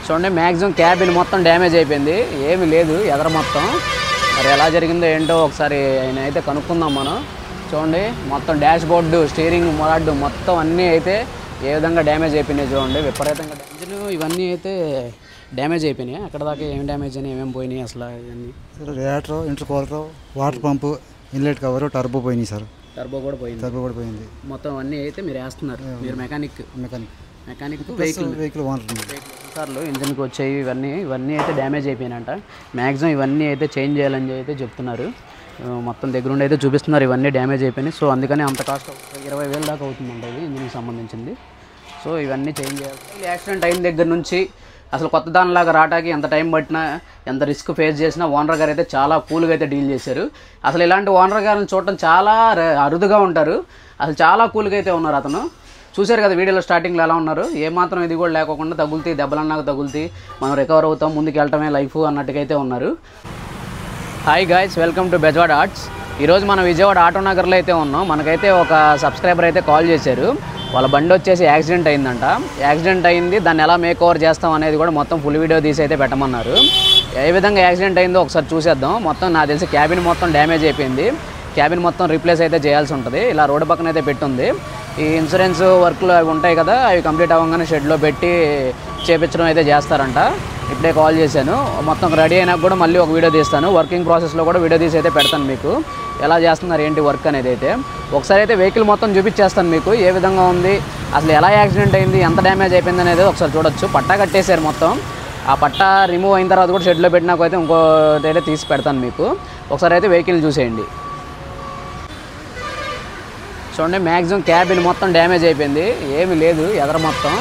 చూడండి maximum cabin మొత్తం damage అయిపోయింది, ఏమీ లేదు ఎదర మొత్తం. మరి ఎలా జరిగిందో ఏంటో ఒకసారి ఆయన అయితే కనుక్కుందాం మనం. చూడండి మొత్తం డాష్ బోర్డు, స్టీరింగ్ మొరాడ్డు మొత్తం అన్నీ అయితే ఏ విధంగా డ్యామేజ్ అయిపోయినాయి చూడండి. విపరీతంగా ఇంజిన్ ఇవన్నీ అయితే డ్యామేజ్ అయిపోయినాయి. అక్కడ దాకా ఏం డ్యామేజ్ అయినాయి, ఏమేమి పోయినాయి అసలు ఇవన్నీ? సార్ రేటర్, ఇంటర్కూలర్, వాటర్ పంపు, ఇన్లెట్ కవర్, టర్బో పోయినాయి సార్. టర్బో కూడా పోయింది. మొత్తం అన్నీ అయితే మీరు వేస్తున్నారు. మీరు మెకానిక్ వెహికల్ ఓనర్ సార్లు ఇంజిన్కి వచ్చాయి. ఇవన్నీ అయితే డ్యామేజ్ అయిపోయినాయంట. మ్యాక్సిమం ఇవన్నీ అయితే చేంజ్ చేయాలని అయితే చెప్తున్నారు. మొత్తం దగ్గరుండి అయితే చూపిస్తున్నారు ఇవన్నీ డ్యామేజ్ అయిపోయినాయి. సో అందుకని అంత కాస్ట్ 20,000 దాకా అవుతుందంట ఇది ఇంజిన్కి సంబంధించింది. సో ఇవన్నీ చేంజ్ చేయాలి. యాక్సిడెంట్ అయిన దగ్గర నుంచి అసలు కొత్త దానిలాగా రావడానికి ఎంత టైం పట్టినా, ఎంత రిస్క్ ఫేస్ చేసినా ఓనర్ గారు అయితే చాలా కూల్గా అయితే డీల్ చేశారు. అసలు ఇలాంటి ఓనర్ గారిని చూడటం చాలా అరుదుగా ఉంటారు. అసలు చాలా కూల్గా అయితే ఉన్నారు. అతను చూశారు కదా వీడియోలో స్టార్టింగ్లో ఎలా ఉన్నారు. ఏమాత్రం ఇది కూడా లేకోకుండా తగులుతాయి, దెబ్బలన్నాక తగులుతాయి, మనం రికవర్ అవుతాం, ముందుకు వెళ్ళటమే లైఫ్ అన్నట్టుగా ఉన్నారు. Hi guys, welcome to Bezawada arts. ఈరోజు మనం విజయవాడ ఆటో నగర్లో అయితే ఉన్నాం. మనకైతే ఒక సబ్స్క్రైబర్ అయితే కాల్ చేశారు. వాళ్ళ బండి వచ్చేసి యాక్సిడెంట్ అయిందంట. యాక్సిడెంట్ అయింది, దాన్ని ఎలా మేక్ ఓవర్ చేస్తాం అనేది కూడా మొత్తం ఫుల్ వీడియో తీసి అయితే పెట్టమన్నారు. ఏ విధంగా యాక్సిడెంట్ అయిందో ఒకసారి చూసేద్దాం. మొత్తం నాకు తెలిసి క్యాబిన్ మొత్తం డ్యామేజ్ అయిపోయింది. క్యాబిన్ మొత్తం రీప్లేస్ అయితే చేయాల్సి ఉంటుంది. ఇలా రోడ్డు పక్కన అయితే పెట్టుంది. ఈ ఇన్సూరెన్స్ వర్క్లు అవి ఉంటాయి కదా, అవి కంప్లీట్ అవ్వగానే షెడ్లో పెట్టి చేపించడం అయితే చేస్తారంట. ఇప్పుడే కాల్ చేశాను. మొత్తం రెడీ అయినాక కూడా మళ్ళీ ఒక వీడియో తీస్తాను. వర్కింగ్ ప్రాసెస్లో కూడా వీడియో తీసి అయితే పెడతాను మీకు, ఎలా చేస్తున్నారు ఏంటి వర్క్ అనేది అయితే. ఒకసారి అయితే వెహికల్ మొత్తం చూపించేస్తాను మీకు, ఏ విధంగా ఉంది, అసలు ఎలా యాక్సిడెంట్ అయింది, ఎంత డ్యామేజ్ అయిపోయింది అనేది ఒకసారి చూడొచ్చు. పట్టా కట్టేశారు మొత్తం. ఆ పట్టా రిమూవ్ అయిన తర్వాత కూడా షెడ్లో పెట్టినాకైతే ఇంకోటి అయితే తీసి పెడతాను మీకు. ఒకసారి అయితే వెహికల్ చూసేయండి. చూడండి మ్యాక్సిమం క్యాబిన్ మొత్తం డ్యామేజ్ అయిపోయింది, ఏమీ లేదు ఎదర మొత్తం.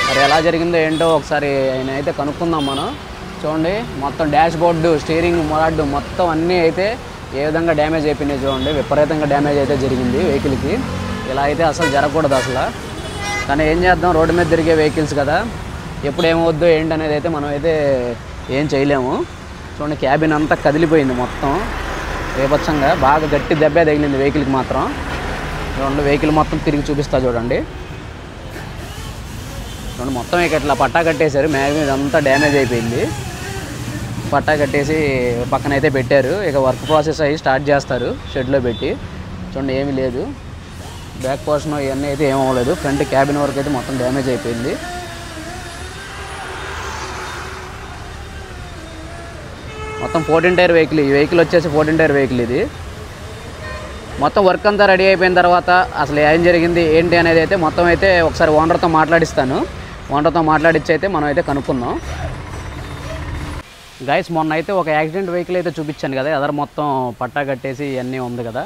మరి ఎలా జరిగిందో ఏంటో ఒకసారి ఆయన అయితే కనుక్కుందాం మనం. చూడండి మొత్తం డాష్ బోర్డు, స్టీరింగ్ మొరాడ్డు మొత్తం అన్నీ అయితే ఏ విధంగా డ్యామేజ్ అయిపోయినాయి చూడండి. విపరీతంగా డ్యామేజ్ అయితే జరిగింది వెహికల్కి. ఇలా అయితే అసలు జరగకూడదు అసలు. కానీ ఏం చేద్దాం, రోడ్డు మీద తిరిగే వెహికల్స్ కదా, ఎప్పుడు ఏమవుద్దో ఏంటి అనేది అయితే మనం అయితే ఏం చేయలేము. చూడండి క్యాబిన్ అంతా కదిలిపోయింది మొత్తం రేపచ్చంగా, బాగా గట్టి దెబ్బే తగిలింది వెహికల్కి మాత్రం. చూడండి వెహికల్ మొత్తం తిరిగి చూపిస్తా చూడండి. చూడండి మొత్తం ఇక ఇట్లా పట్టా కట్టేశారు. మ్యాగ్జిమం ఇదంతా డ్యామేజ్ అయిపోయింది. పట్టా కట్టేసి పక్కన అయితే పెట్టారు. ఇక వర్క్ ప్రాసెస్ అయ్యి స్టార్ట్ చేస్తారు షెడ్లో పెట్టి. చూడండి ఏమీ లేదు, బ్యాక్ పోర్షన్ ఇవన్నీ అయితే ఏమవ్వలేదు. ఫ్రంట్ క్యాబిన్ వరకు అయితే మొత్తం డ్యామేజ్ అయిపోయింది. మొత్తం 14 టైర్ వెహికల్. ఈ వెహికల్ వచ్చేసి 14 టైర్ వెహికల్ ఇది. మొత్తం వర్క్ అంతా రెడీ అయిపోయిన తర్వాత అసలు ఏం జరిగింది ఏంటి అనేది అయితే మొత్తం అయితే ఒకసారి ఓనర్తో మాట్లాడిస్తాను. ఓనర్తో మాట్లాడిచ్చి అయితే మనం అయితే కనుక్కుందాం. గైస్ మొన్న అయితే ఒక యాక్సిడెంట్ వెహికల్ అయితే చూపించాను కదా, ఎదర మొత్తం పట్టా కట్టేసి ఇవన్నీ ఉంది కదా,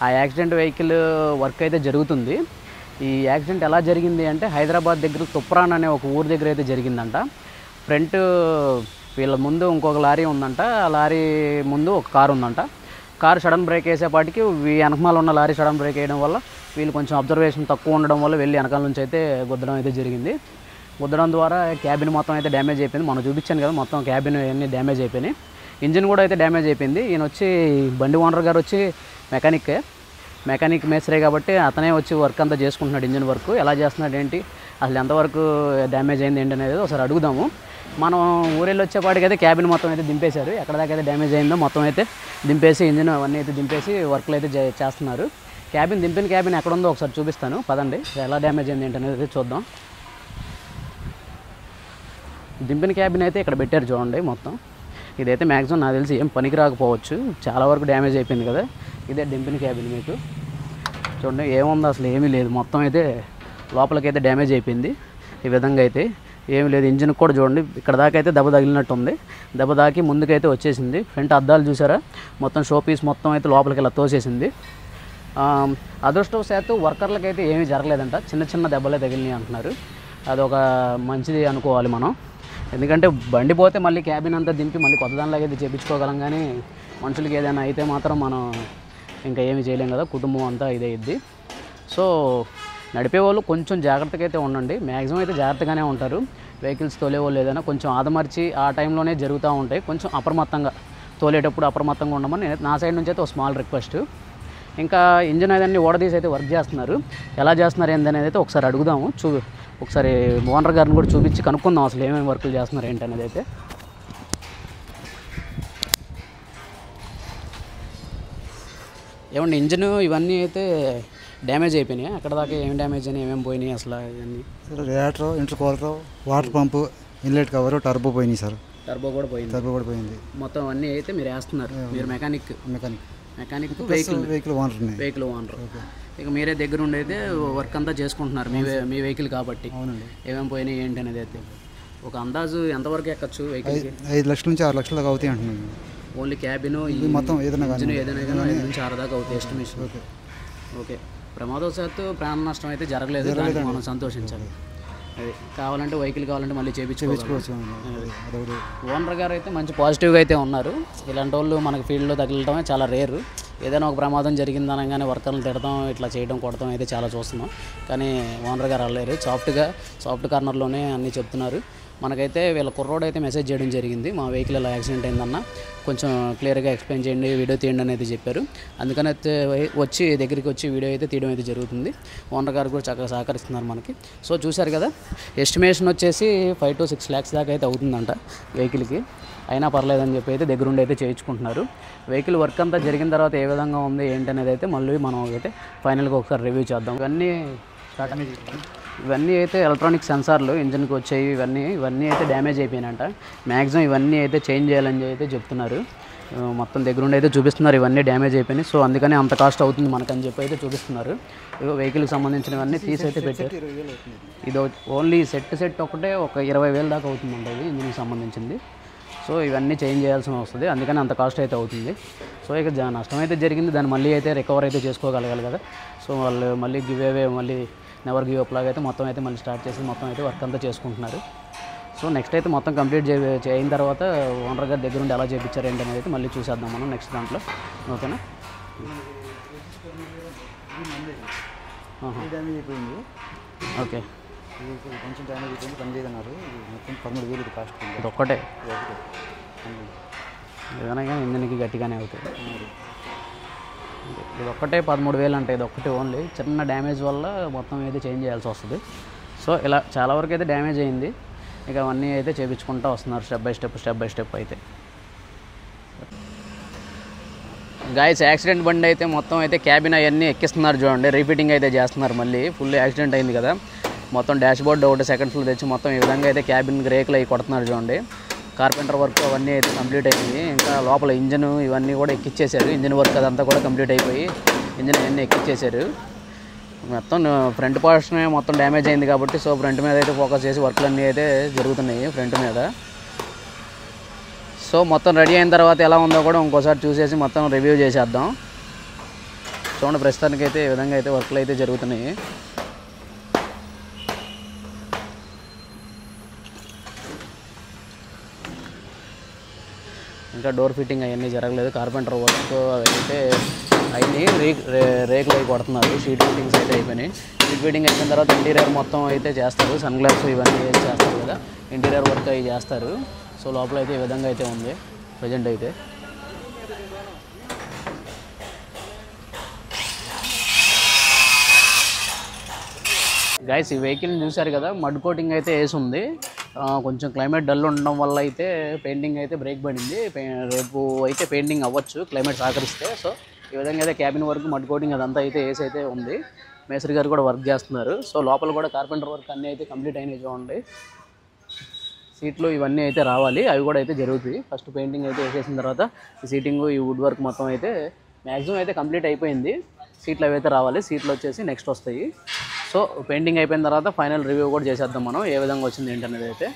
ఆ యాక్సిడెంట్ వెహికల్ వర్క్ అయితే జరుగుతుంది. ఈ యాక్సిడెంట్ ఎలా జరిగింది అంటే హైదరాబాద్ దగ్గర తుప్రాన్ అనే ఒక ఊరి దగ్గర అయితే జరిగిందంట. ఫ్రంట్ వీళ్ళ ముందు ఇంకొక లారీ ఉందంట, ఆ లారీ ముందు ఒక కారు ఉందంట. కారు సడన్ బ్రేక్ వేసేపాటికి వెనకమాల ఉన్న లారీ సడన్ బ్రేక్ వేయడం వల్ల వీళ్ళు కొంచెం అబ్జర్వేషన్ తక్కువ ఉండడం వల్ల వెళ్ళి వెనకాల నుంచి అయితే గుద్దడం అయితే జరిగింది. గుద్దడం ద్వారా క్యాబిన్ మొత్తం అయితే డ్యామేజ్ అయిపోయింది. మనం చూపించాను కదా, మొత్తం క్యాబిన్ అన్నీ డ్యామేజ్ అయిపోయినాయి. ఇంజిన్ కూడా అయితే డ్యామేజ్ అయిపోయింది. ఈయన వచ్చి బండి ఓనర్ గారు వచ్చి మెకానిక్ మేస్త్రే కాబట్టి అతనే వచ్చి వర్క్ అంతా చేసుకుంటున్నాడు. ఇంజిన్ వర్క్ ఎలా చేస్తున్నాడు ఏంటి, అసలు ఎంతవరకు డ్యామేజ్ అయింది ఏంటి అనేది ఒకసారి అడుగుదాము. మనం ఊరెళ్ళి వచ్చేపాటికి అయితే క్యాబిన్ మొత్తం అయితే దింపేశారు. ఎక్కడ దాకా అయితే డ్యామేజ్ అయిందో మొత్తం అయితే దింపేసి ఇంజిన్ అవన్నీ అయితే దింపేసి వర్క్లు అయితే చేస్తున్నారు. దింపిన క్యాబిన్ ఎక్కడ ఉందో ఒకసారి చూపిస్తాను పదండి, ఎలా డ్యామేజ్ అయింది ఏంటి అనేది చూద్దాం. దింపిన క్యాబిన్ అయితే ఇక్కడ పెట్టారు చూడండి. మొత్తం ఇదైతే మ్యాక్సిమం నాకు తెలిసి ఏం పనికి రాకపోవచ్చు, చాలా వరకు డ్యామేజ్ అయిపోయింది కదా. ఇదే దింపిన క్యాబిన్ మీకు చూడండి, ఏముందో అసలు ఏమీ లేదు. మొత్తం అయితే లోపలికైతే డ్యామేజ్ అయిపోయింది. ఈ విధంగా అయితే ఏమీ లేదు. ఇంజిన్ కూడా చూడండి ఇక్కడ దాకా అయితే దెబ్బ తగిలినట్టు ఉంది. దెబ్బ తాకి ముందుకైతే వచ్చేసింది. ఫ్రంట్ అద్దాలు చూసారా, మొత్తం షో పీస్ మొత్తం అయితే లోపలికి ఇలా తోసేసింది. అదృష్టవశాత్తు వర్కర్లకైతే ఏమీ జరగలేదంట, చిన్న దెబ్బలే తగిలినాయి అంటున్నారు. అదొక మంచిది అనుకోవాలి మనం. ఎందుకంటే బండి పోతే మళ్ళీ క్యాబిన్ అంతా దింపి మళ్ళీ కొత్త దానిలాగా అయితే చేయించుకోగలం, కానీ మనుషులకి ఏదైనా అయితే మాత్రం మనం ఇంకా ఏమీ చేయలేం కదా, కుటుంబం అంతా ఇదే ఇద్ది. సో నడిపేవాళ్ళు కొంచెం జాగ్రత్తగా అయితే ఉండండి. మ్యాక్సిమం అయితే జాగ్రత్తగానే ఉంటారు. వెహికల్స్ తోలేవాళ్ళు ఏదైనా కొంచెం ఆదమర్చి ఆ టైంలోనే జరుగుతూ ఉంటాయి. కొంచెం అప్రమత్తంగా తోలేటప్పుడు అప్రమత్తంగా ఉండమని నా సైడ్ నుంచి అయితే ఒక స్మాల్ రిక్వెస్ట్. ఇంకా ఇంజిన్ అదన్నీ ఓడదీసి అయితే వర్క్ చేస్తున్నారు. ఎలా చేస్తున్నారు ఏందనేది అయితే ఒకసారి అడుగుదాము. ఒకసారి ఓనర్ గారిని కూడా చూపించి కనుక్కుందాం అసలు ఏమేమి వర్కులు చేస్తున్నారు ఏంటనేది అయితే. ఏమండి ఇంజిన్ ఇవన్నీ అయితే డ్యామేజ్ అయిపోయినాయి. అక్కడ దాకా ఏం డ్యామేజ్ అయినాయి, ఏమేమి పోయినాయి అసలు ఇవన్నీ? సార్ రేటర్, ఇంటర్కూలర్, వాటర్ పంపు, ఇన్లెట్ కవరు, టర్బో పోయినాయి సార్. టర్బో కూడా పోయింది. మొత్తం అన్నీ అయితే మీరు వేస్తున్నారు. మీరు మెకానిక్ వెహికల్ ఓనర్. ఇక మీరే దగ్గర ఉండి అయితే వర్క్ అంతా చేసుకుంటున్నారు మీ వెహికల్ కాబట్టి. అవునండి. ఏమేమి పోయినాయి ఏంటి అనేది అయితే ఒక అందాజు ఎంతవరకు ఎక్కచ్చు వెహికల్? 5 లక్షల నుంచి 6 లక్షల దాకా అవుతాయి అంటున్నాను. ఓన్లీ క్యాబిన్ మొత్తం ఏదైనా కానీ 5 నుంచి 6 దాకా అవుతాయి ఎస్టిమేషన్. ఓకే. ప్రమాదవశాత్తు ప్రాణ నష్టం అయితే జరగలేదు, దానికి మనం సంతోషించాలి. అది కావాలంటే వెహికల్ కావాలంటే మళ్ళీ చేయించుకోవచ్చు. ఓనర్ గారు అయితే మంచి పాజిటివ్గా అయితే ఉన్నారు. ఇలాంటి వాళ్ళు మనకి ఫీల్డ్లో తగిలటమే చాలా రేరు. ఏదైనా ఒక ప్రమాదం జరిగిందనగానే వర్కర్లు తిడతాం, ఇట్లా చేయడం కొడతాం అయితే చాలా చూస్తున్నాం. కానీ ఓనర్ గారు అల్లేరు, సాఫ్ట్ కార్నర్లోనే అన్నీ చెప్తున్నారు. మనకైతే వీళ్ళ కుర్రోడు అయితే మెసేజ్ చేయడం జరిగింది, మా వెహికల్ ఇలా యాక్సిడెంట్ అయిందన్న కొంచెం క్లియర్గా ఎక్స్ప్లెయిన్ చేయండి, వీడియో తీయండి అనేది చెప్పారు. అందుకని అయితే దగ్గరికి వచ్చి వీడియో అయితే తీయడం అయితే జరుగుతుంది. ఓనర్ గారు కూడా చక్కగా సహకరిస్తున్నారు మనకి. సో చూశారు కదా, ఎస్టిమేషన్ వచ్చేసి 5 to 6 lakhs దాకా అయితే అవుతుందంట వెహికల్కి. అయినా పర్లేదని చెప్పి అయితే దగ్గరుండి అయితే చేయించుకుంటున్నారు. వెహికల్ వర్క్ అంతా జరిగిన తర్వాత ఏ విధంగా ఉంది ఏంటి అనేది అయితే మళ్ళీ మనం అయితే ఫైనల్గా ఒకసారి రివ్యూ చేద్దాం. ఇవన్నీ అయితే ఎలక్ట్రానిక్ సెన్సార్లు ఇంజిన్కి వచ్చాయి. ఇవన్నీ అయితే డ్యామేజ్ అయిపోయినాయంట. మ్యాక్సిమం ఇవన్నీ అయితే చేంజ్ చేయాలని అయితే చెప్తున్నారు. మొత్తం దగ్గరుండి అయితే చూపిస్తున్నారు ఇవన్నీ డ్యామేజ్ అయిపోయినాయి. సో అందుకని అంత కాస్ట్ అవుతుంది మనకని చెప్పి అయితే చూపిస్తున్నారు. వెహికల్కి సంబంధించినవన్నీ తీసి అయితే పెట్టారు. ఇది ఓన్లీ సెట్ ఒకటే ఒక 20,000 దాకా అవుతుందండి ఇది ఇంజిన్కి సంబంధించింది. సో ఇవన్నీ చేంజ్ చేయాల్సి వస్తుంది, అందుకని అంత కాస్ట్ అయితే అవుతుంది. సో ఇక నష్టం అయితే జరిగింది, దాన్ని మళ్ళీ అయితే రికవర్ అయితే చేసుకోగలగాలి కదా. సో వాళ్ళు మళ్ళీ మళ్ళీ నెవర్ గివ్ అప్ లాగా అయితే మొత్తం అయితే మళ్ళీ స్టార్ట్ చేసి మొత్తం అయితే వర్క్ అంతా చేసుకుంటున్నారు. సో నెక్స్ట్ అయితే మొత్తం కంప్లీట్ అయిన తర్వాత ఓనర్ గారి దగ్గర ఉండి ఎలా చేయించారు ఏంటి అనేది అయితే మళ్ళీ చూసేద్దాం మనం నెక్స్ట్ దాంట్లో. ఓకేనా? ఓకే. కొంచెం డ్యామేజ్ అయిపోయింది, పని చేయదన్నారు. మొత్తం 13,000 కాస్ట్. ఇది ఒక్కటే ఏదైనా కానీ ఇంజన్కి గట్టిగానే అవుతుంది. ఇది ఒక్కటే 13,000 అంటే ఇది ఒక్కటే ఓన్లీ చిన్న డ్యామేజ్ వల్ల మొత్తం అయితే చేంజ్ చేయాల్సి వస్తుంది. సో ఇలా చాలా వరకు అయితే డ్యామేజ్ అయింది. ఇక అవన్నీ అయితే చేయించుకుంటూ వస్తున్నారు స్టెప్ బై స్టెప్ అయితే. గాయస్ యాక్సిడెంట్ బండి అయితే మొత్తం అయితే క్యాబిన్ అవన్నీ ఎక్కిస్తున్నారు చూడండి, రిపీటింగ్ అయితే చేస్తున్నారు. మళ్ళీ ఫుల్ యాక్సిడెంట్ అయింది కదా, మొత్తం డాష్ బోర్డ్ ఒకటి సెకండ్స్లో తెచ్చి మొత్తం ఈ విధంగా అయితే క్యాబిన్ రేకులు అవి కొడుతున్నారు చూడండి. కార్పెంటర్ వర్క్ అవన్నీ అయితే కంప్లీట్ అయింది. ఇంకా లోపల ఇంజిన్ ఇవన్నీ కూడా ఎక్కిచ్చేశారు. ఇంజిన్ వర్క్ అదంతా కూడా కంప్లీట్ అయిపోయి ఇంజిన్ అవన్నీ ఎక్కిచ్చేశారు. మొత్తం ఫ్రంట్ పోర్షన్ మొత్తం డ్యామేజ్ అయింది కాబట్టి సో ఫ్రంట్ మీద అయితే ఫోకస్ చేసి వర్క్లు అన్నీ అయితే జరుగుతున్నాయి ఫ్రంట్ మీద. సో మొత్తం రెడీ అయిన తర్వాత ఎలా ఉందో కూడా ఇంకోసారి చూసేసి మొత్తం రివ్యూ చేసేద్దాం. చూడండి ప్రస్తుతానికి అయితే ఈ విధంగా అయితే వర్క్లు అయితే జరుగుతున్నాయి. ఇంకా డోర్ ఫిట్టింగ్ అవన్నీ జరగలేదు, కార్పెంటర్ వర్క్ అయితే అయినాయి. రేకులు అవి కొడుతున్నారు. షీట్ ఫిట్టింగ్స్ అయితే అయిపోయినాయి. షీట్ ఫిట్టింగ్ అయిపోయిన తర్వాత ఇంటీరియర్ మొత్తం అయితే చేస్తారు. సన్ గ్లాస్ ఇవన్నీ చేస్తారు కదా, ఇంటీరియర్ వర్క్ అవి చేస్తారు. సో లోపల అయితే ఈ విధంగా అయితే ఉంది ప్రజెంట్ అయితే. గైస్ ఈ వెహికల్ని చూశారు కదా, మడ్ కోటింగ్ అయితే వేసి ఉంది. కొంచెం క్లైమేట్ డల్ ఉండడం వల్ల అయితే పెయింటింగ్ అయితే బ్రేక్ పడింది. రేపు అయితే పెయింటింగ్ అవ్వచ్చు క్లైమేట్ సహకరిస్తే. సో ఈ విధంగా అయితే క్యాబిన్ వర్క్ మడ్ కోటింగ్ అదంతా అయితే వేసి అయితే ఉంది. మేస్త్రి గారు కూడా వర్క్ చేస్తున్నారు. సో లోపల కూడా కార్పెంటర్ వర్క్ అన్నీ అయితే కంప్లీట్ అయినాయి చూడండి. సీట్లు ఇవన్నీ అయితే రావాలి, అవి కూడా అయితే జరుగుతాయి. ఫస్ట్ పెయింటింగ్ అయితే వేసేసిన తర్వాత ఈ సీటింగ్ ఈ వుడ్ వర్క్ మొత్తం అయితే మ్యాక్సిమం అయితే కంప్లీట్ అయిపోయింది. సీట్లు అవి అయితే రావాలి, సీట్లు వచ్చేసి నెక్స్ట్ వస్తాయి. సో పెయింటింగ్ అయిపోయిన తర్వాత ఫైనల్ రివ్యూ కూడా చేసేద్దాం మనం ఏ విధంగా వచ్చింది ఏంటనేది అయితే.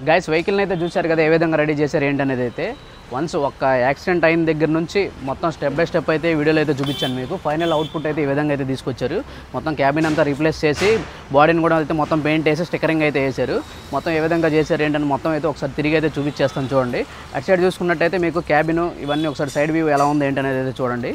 గైస్ వెహికల్ని అయితే చూశారు కదా ఏ విధంగా రెడీ చేశారు ఏంటనేది అయితే. వన్స్ ఒక్క యాక్సిడెంట్ అయిన దగ్గర నుంచి మొత్తం స్టెప్ బై స్టెప్ అయితే వీడియోలో అయితే చూపించాను మీకు. ఫైనల్ అవుట్పుట్ అయితే ఈ విధంగా అయితే తీసుకొచ్చారు. మొత్తం క్యాబిన్ అంతా రీప్లేస్ చేసి బాడీని కూడా అయితే మొత్తం పెయింట్ వేసి స్టిక్కరింగ్ అయితే వేశారు. మొత్తం ఏ విధంగా చేశారు ఏంటని మొత్తం అయితే ఒకసారి తిరిగి అయితే చూపించేస్తాను చూడండి. అటు సైడ్ చూసుకున్నట్టయితే మీకు క్యాబిన్ ఇవన్నీ ఒకసారి సైడ్ వ్యూ ఎలా ఉంది ఏంటనేది అయితే చూడండి.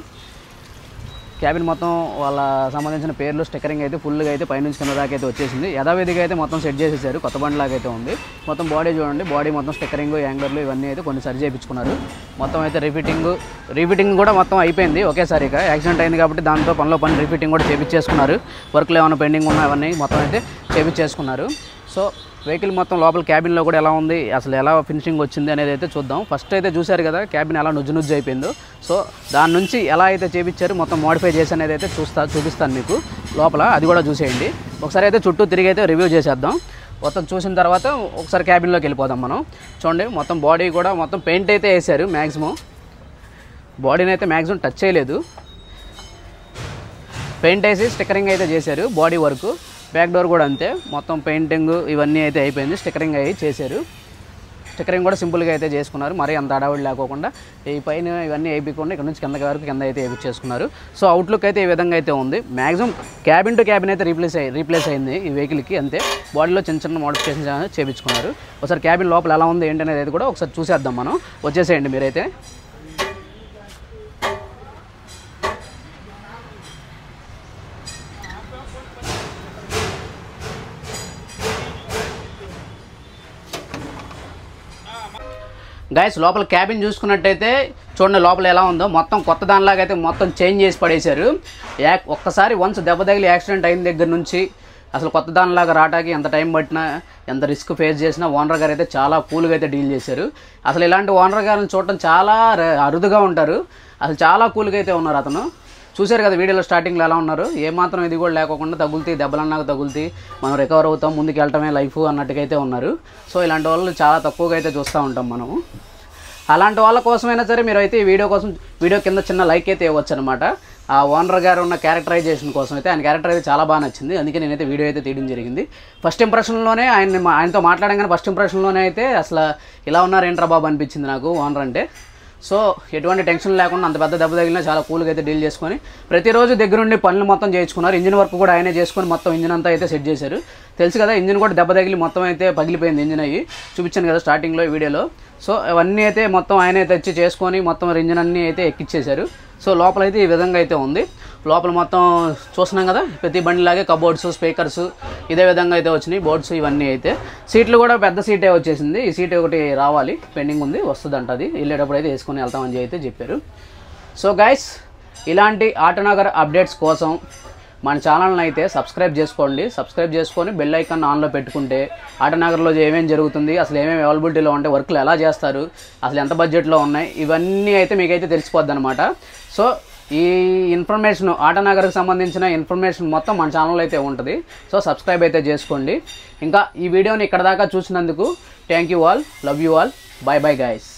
క్యాబిన్ మొత్తం వాళ్ళ సంబంధించిన పేర్లు స్టిక్కరింగ్ అయితే ఫుల్గా అయితే పైనుంచి కింద దాకా అయితే వచ్చేసింది. యథావిధిగా అయితే మొత్తం సెట్ చేసేసారు, కొత్త బండిలాగా అయితే ఉంది. మొత్తం బాడీ చూడండి, బాడీ మొత్తం స్టిక్కరింగ్, యాంగ్లర్లు ఇవన్నీ అయితే కొన్ని సరి చేయించుకున్నారు. మొత్తం అయితే రిపీటింగ్ కూడా మొత్తం అయిపోయింది ఒకేసారి. ఇక యాక్సిడెంట్ అయింది కాబట్టి దాంతో పనిలో పని రిపీటింగ్ కూడా చేయించేసుకున్నారు. వర్క్లు ఏమైనా పెండింగ్ ఉన్నా అవన్నీ మొత్తం అయితే చేయించేసుకున్నారు. సో వెహికల్ మొత్తం లోపల క్యాబిన్లో కూడా ఎలా ఉంది, అసలు ఎలా ఫినిషింగ్ వచ్చింది అనేది అయితే చూద్దాం. ఫస్ట్ అయితే చూశారు కదా క్యాబిన్ ఎలా నుజ్జు అయిపోయిందో. సో దాని నుంచి ఎలా అయితే చేయించారు, మొత్తం మోడిఫై చేసి అనేది అయితే చూపిస్తాను మీకు లోపల, అది కూడా చూసేయండి. ఒకసారి అయితే చుట్టూ తిరిగి అయితే రివ్యూ చేసేద్దాం. మొత్తం చూసిన తర్వాత ఒకసారి క్యాబిన్లోకి వెళ్ళిపోదాం మనం. చూడండి మొత్తం బాడీ కూడా మొత్తం పెయింట్ అయితే వేసారు. బాడీని అయితే మ్యాక్సిమం టచ్ చేయలేదు, పెయింట్ వేసి స్టిక్కరింగ్ అయితే చేశారు. బాడీ వర్క్, బ్యాక్ డోర్ కూడా అంతే, మొత్తం పెయింటింగ్ ఇవన్నీ అయితే అయిపోయింది. స్టిక్కరింగ్ అయ్యి చేశారు. స్టిక్కరింగ్ కూడా సింపుల్గా అయితే చేసుకున్నారు, మరి అంత అడావిడి లేకోకుండా. ఈ పైన ఇవన్నీ వేయించకుండా ఇక్కడ నుంచి కింద వరకు కింద అయితే వేయించేసుకున్నారు. సో అవుట్లుక్ అయితే ఈ విధంగా అయితే ఉంది. మ్యాక్సిమం క్యాబిన్ టు క్యాబిన్ అయితే రీప్లేస్ అయింది ఈ వెహికల్కి అంతే. బాడీలో చిన్న మోడిఫికేషన్ చేయించుకున్నారు. ఒకసారి క్యాబిన్ లోపల ఎలా ఉంది ఏంటి అనేది కూడా ఒకసారి చూసేద్దాం మనం. వచ్చేసేయండి మీరైతే. గైస్ లోపల క్యాబిన్ చూసుకున్నట్టయితే చూడండి లోపల ఎలా ఉందో. మొత్తం కొత్త దానిలాగా అయితే మొత్తం చేంజ్ చేసి పడేశారు. ఒక్కసారి వన్స్ దెబ్బ తగిలి యాక్సిడెంట్ అయిన దగ్గర నుంచి అసలు కొత్త దానిలాగా రావడానికి ఎంత టైం పట్టినా, ఎంత రిస్క్ ఫేస్ చేసినా ఓనర్ గారు అయితే చాలా కూల్గా అయితే డీల్ చేశారు. అసలు ఇలాంటి ఓనర్ గారిని చూడటం చాలా అరుదుగా ఉంటారు. అసలు చాలా కూల్గా అయితే ఉన్నారు. అతను చూశారు కదా వీడియోలో స్టార్టింగ్లో ఎలా ఉన్నారు. ఏమాత్రం ఇది కూడా లేకోకుండా తగులుతాయి, దెబ్బలన్నాక తగులుతాయి, మనం రికవర్ అవుతాం, ముందుకు వెళ్ళటమే లైఫ్ అన్నట్టుగా అయితే ఉన్నారు. సో ఇలాంటి వాళ్ళు చాలా తక్కువగా అయితే చూస్తూ ఉంటాం మనము. అలాంటి వాళ్ళ కోసమైనా సరే మీరు అయితే ఈ వీడియో కింద చిన్న లైక్ అయితే ఇవ్వచ్చు అనమాట. ఆ ఓనర్ గారు ఉన్న క్యారెక్టరైజేషన్ కోసం అయితే, ఆయన క్యారెక్టర్ అయితే చాలా బాగా నచ్చింది. అందుకే నేనైతే వీడియో అయితే తీయడం జరిగింది. ఫస్ట్ ఇంప్రెషన్లోనే ఆయనతో మాట్లాడగానే ఫస్ట్ ఇంప్రెషన్లోనే అయితే అసలు ఇలా ఉన్నారేంట్రా బాబు అనిపించింది నాకు ఓనర్ అంటే. సో ఎటువంటి టెన్షన్ లేకుండా అంత పెద్ద దెబ్బ తగిలినా చాలా కూల్గా అయితే డీల్ చేసుకొని ప్రతిరోజు దగ్గరుండి పనులు మొత్తం చేయించుకున్నారు. ఇంజిన్ వర్క్ కూడా ఆయనే చేసుకొని మొత్తం ఇంజిన్ అంతా అయితే సెట్ చేశారు. తెలుసు కదా ఇంజిన్ కూడా దెబ్బ తగిలి మొత్తం అయితే పగిలిపోయింది ఇంజిన్ అయ్యి, చూపించాను కదా స్టార్టింగ్లో వీడియోలో. సో అవన్నీ అయితే మొత్తం ఆయనే తెచ్చి చేసుకొని మొత్తం ఇంజిన్ అన్నీ అయితే ఎక్కిచ్చేశారు. సో లోపల అయితే ఈ విధంగా అయితే ఉంది. లోపల మొత్తం చూస్తున్నాం కదా ప్రతి బండిలాగే కబోర్డ్స్, స్పీకర్స్ ఇదే విధంగా అయితే వచ్చినాయి. బోర్డ్స్ ఇవన్నీ అయితే, సీట్లు కూడా పెద్ద సీటే వచ్చేసింది. ఈ సీట్ ఒకటి రావాలి, పెండింగ్ ఉంది, వస్తుందంట. అది వెళ్ళేటప్పుడు అయితే వేసుకొని వెళ్తామని అయితే చెప్పారు. సో గైస్ ఇలాంటి ఆటోనగర్ అప్డేట్స్ కోసం మన ఛానల్ని అయితే సబ్స్క్రైబ్ చేసుకోండి. సబ్స్క్రైబ్ చేసుకొని బెల్ ఐకాన్ ఆన్లో పెట్టుకుంటే ఆటోనగర్లో ఏమేమి జరుగుతుంది, అసలు ఏమేమి అవైలబిలిటీలో ఉంటాయి, వర్క్లు ఎలా చేస్తారు, అసలు ఎంత బడ్జెట్లో ఉన్నాయి, ఇవన్నీ అయితే మీకైతే తెలిసిపోద్ది అనమాట. సో ఈ ఇన్ఫర్మేషన్ ఆటోనగర్కి సంబంధించిన ఇన్ఫర్మేషన్ మొత్తం మన ఛానల్లో అయితే ఉంటుంది. సో సబ్స్క్రైబ్ అయితే చేసుకోండి. ఇంకా ఈ వీడియోని ఇక్కడ దాకా చూసినందుకు thank you all, love you all, by bye guys.